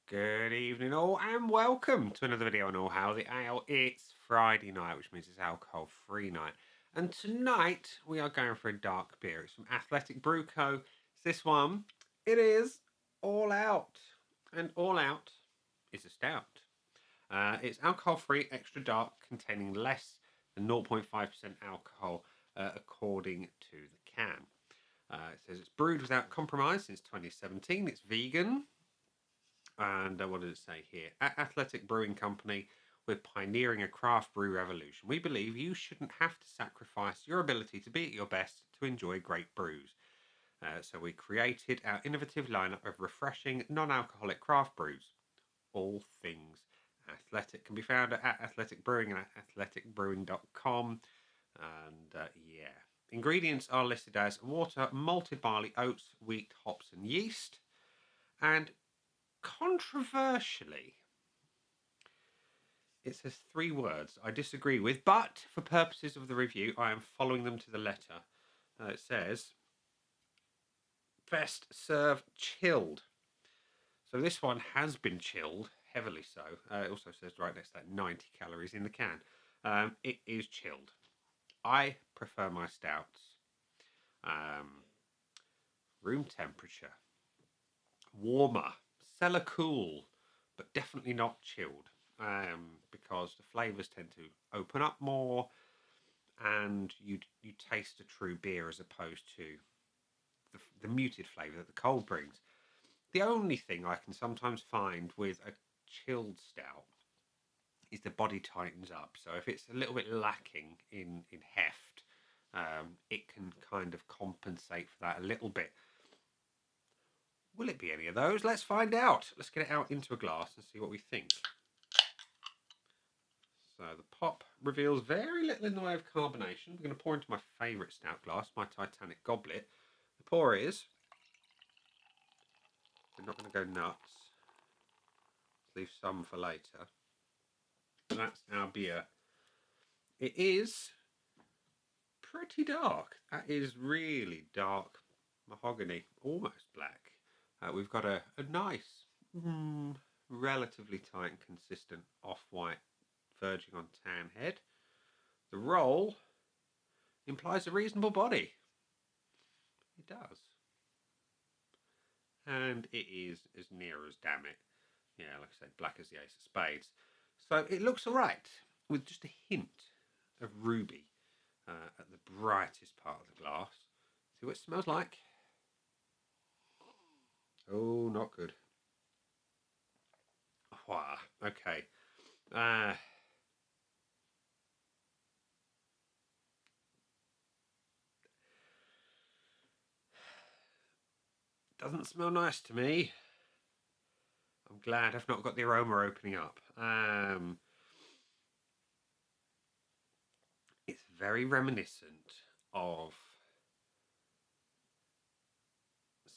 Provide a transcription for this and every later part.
Good evening, all, and welcome to another video on All How the Ale. It's Friday night, which means it's alcohol-free night. And tonight we are going for a dark beer. It's from Athletic Brew Co. It's this one. It is All Out, and All Out is a stout. It's alcohol-free, extra dark, containing less than 0.5% alcohol, according to the can. It says it's brewed without compromise since 2017. It's vegan. And what does it say here? At Athletic Brewing Company, we're pioneering a craft brew revolution. We believe you shouldn't have to sacrifice your ability to be at your best to enjoy great brews. So we created our innovative lineup of refreshing, non-alcoholic craft brews. All things athletic can be found at Athletic Brewing and at athleticbrewing.com. And yeah, ingredients are listed as water, malted barley, oats, wheat, hops, and yeast. And controversially, it says 3 words I disagree with, but for purposes of the review, I am following them to the letter. It says, best serve chilled. So this one has been chilled, heavily so. It also says right next to that 90 calories in the can. It is chilled. I prefer my stouts room temperature, warmer, cellar cool, but definitely not chilled, because the flavours tend to open up more, and you taste a true beer as opposed to the muted flavour that the cold brings. The only thing I can sometimes find with a chilled stout is the body tightens up. So if it's a little bit lacking in heft, it can kind of compensate for that a little bit. Will it be any of those? Let's find out. Let's get it out into a glass and see what we think. So the pop reveals very little in the way of carbonation. We're going to pour into my favourite stout glass, my Titanic goblet. The pour is... We're not going to go nuts. Let's leave some for later. That's our beer. It is pretty dark. That is really dark mahogany, almost black. We've got a nice, relatively tight and consistent off-white, verging on tan head. The roll implies a reasonable body. It does. And it is as near as damn it. Yeah, like I said, black as the ace of spades. So it looks all right, with just a hint of ruby at the brightest part of the glass. See what it smells like. Oh, not good. Wow, okay. Doesn't smell nice to me. I'm glad I've not got the aroma opening up. It's very reminiscent of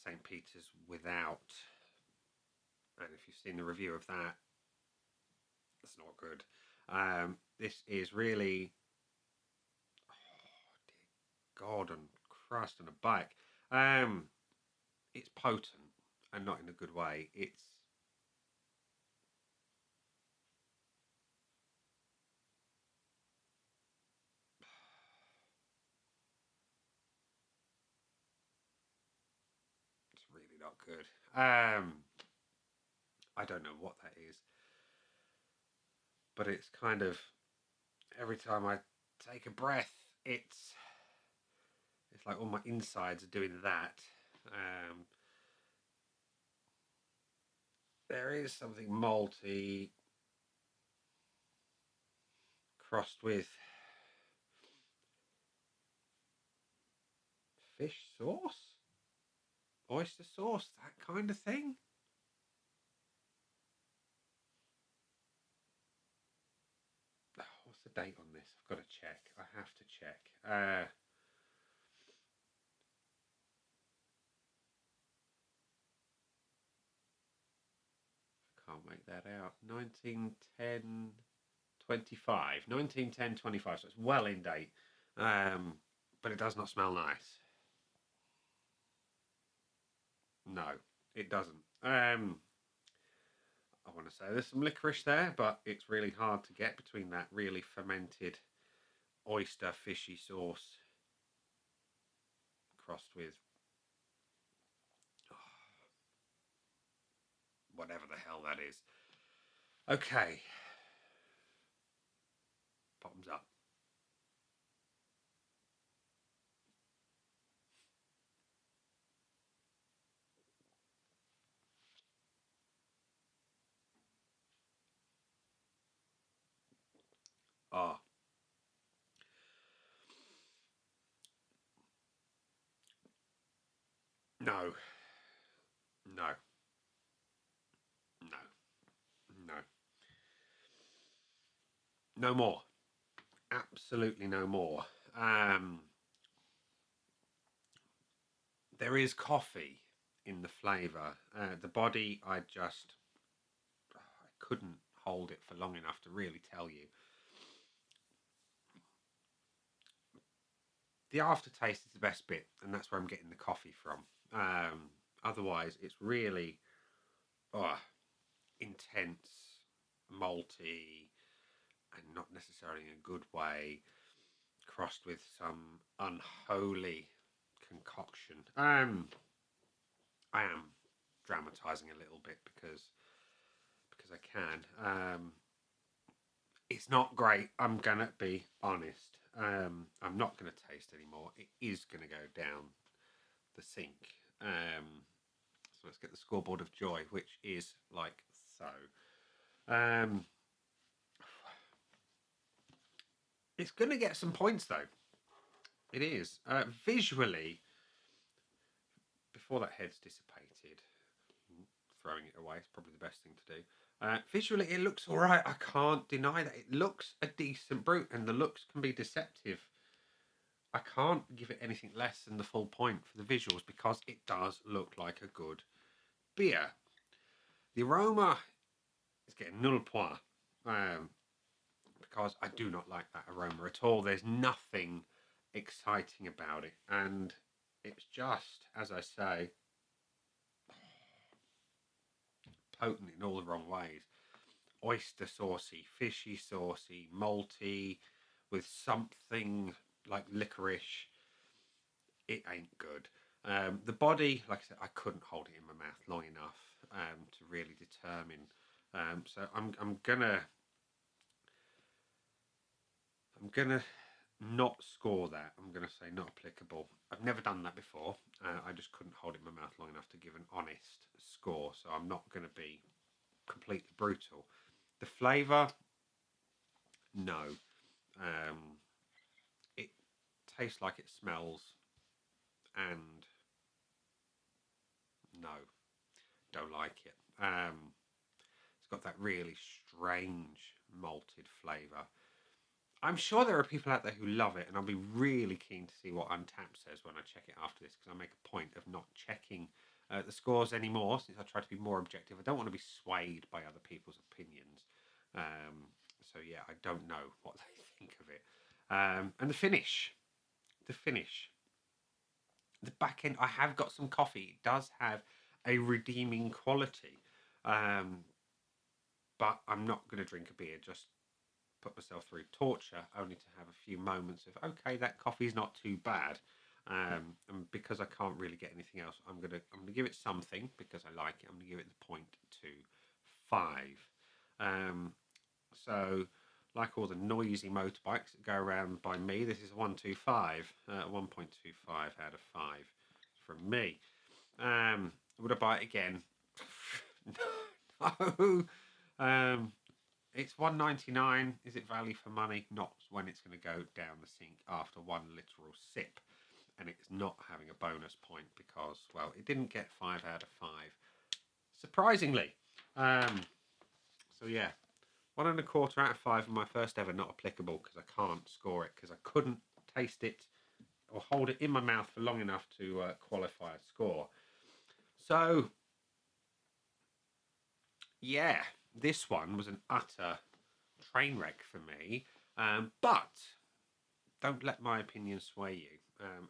St. Peter's without. And if you've seen the review of that, that's not good. This is really, oh dear God, on crust and a bike. It's potent and not in a good way. It's really not good. I don't know what that is, but it's kind of, every time I take a breath, it's like all my insides are doing that. There is something malty crossed with fish sauce, oyster sauce, that kind of thing. Oh, what's the date on this? I've got to check. I have to check. Can't make that out. 1910 25. 1910 25. So it's well in date. But it does not smell nice. No, it doesn't. So there's some licorice there, but it's really hard to get between that really fermented oyster fishy sauce crossed with whatever the hell that is. Okay. Bottoms up. Oh. No. No. No. No. No more. Absolutely no more. There is coffee in the flavour. The body, I couldn't hold it for long enough to really tell you. The aftertaste is the best bit, and that's where I'm getting the coffee from. Otherwise, it's really intense, malty, and not necessarily in a good way, crossed with some unholy concoction. I am dramatising a little bit because I can. It's not great. I'm gonna be honest. I'm not gonna taste anymore. It is gonna go down the sink. So let's get the scoreboard of joy, which is like so. It's gonna get some points though. It is visually. Before that head's dissipated, throwing it away is probably the best thing to do. Visually, it looks all right. I can't deny that. It looks a decent brew, and the looks can be deceptive. I can't give it anything less than the full point for the visuals because it does look like a good beer. The aroma is getting null point because I do not like that aroma at all. There's nothing exciting about it, and it's just, as I say, potent in all the wrong ways. Oyster saucy, fishy saucy, malty, with something like licorice. It ain't good. The body, like I said, I couldn't hold it in my mouth long enough to really determine. So I'm gonna not score that. I'm gonna say not applicable. I've never done that before. I just couldn't hold it in my mouth long enough to give an honest score. So I'm not gonna be completely brutal. The flavour, no. It tastes like it smells, and no, don't like it. It's got that really strange malted flavour. I'm sure there are people out there who love it, and I'll be really keen to see what Untapped says when I check it after this, because I make a point of not checking the scores anymore since I try to be more objective. I don't want to be swayed by other people's opinions. So yeah, I don't know what they think of it. And the finish, the back end. I have got some coffee. It does have a redeeming quality, but I'm not going to drink a beer just put myself through torture only to have a few moments of okay, that coffee's not too bad. And because I can't really get anything else, I'm gonna give it something because I like it. I'm gonna give it the 0.25. So like all the noisy motorbikes that go around by me, this is a 125, 1.25 out of 5 from me. Would I buy it again? No. It's $1.99. Is it value for money? Not when it's going to go down the sink after one literal sip. And it's not having a bonus point because, well, it didn't get 5 out of 5. Surprisingly. So yeah, 1.25 out of 5 on my first ever not applicable because I can't score it because I couldn't taste it or hold it in my mouth for long enough to qualify a score. So yeah, this one was an utter train wreck for me. But don't let my opinion sway you.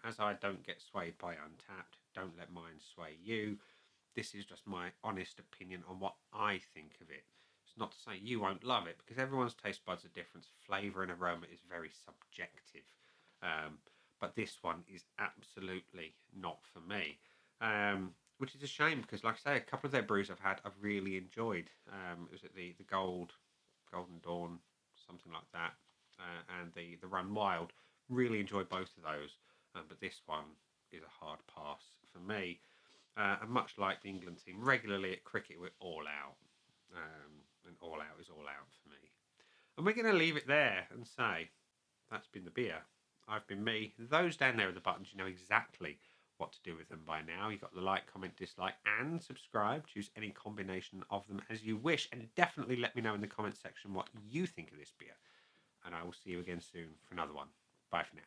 As I don't get swayed by Untapped, don't let mine sway you. This is just my honest opinion on what I think of it. It's not to say you won't love it, because everyone's taste buds are different. Flavour and aroma is very subjective. But this one is absolutely not for me. Which is a shame, because, like I say, a couple of their brews I've really enjoyed. It was at the Golden Dawn, something like that, and the Run Wild. Really enjoyed both of those, but this one is a hard pass for me. And much like the England team, regularly at cricket we're all out, and all out is all out for me. And we're going to leave it there and say that's been the beer. I've been me. Those down there are the buttons. You know exactly what to do with them by now. You've got the like, comment, dislike, and subscribe. Choose any combination of them as you wish, and definitely let me know in the comment section what you think of this beer. And I will see you again soon for another one. Bye for now.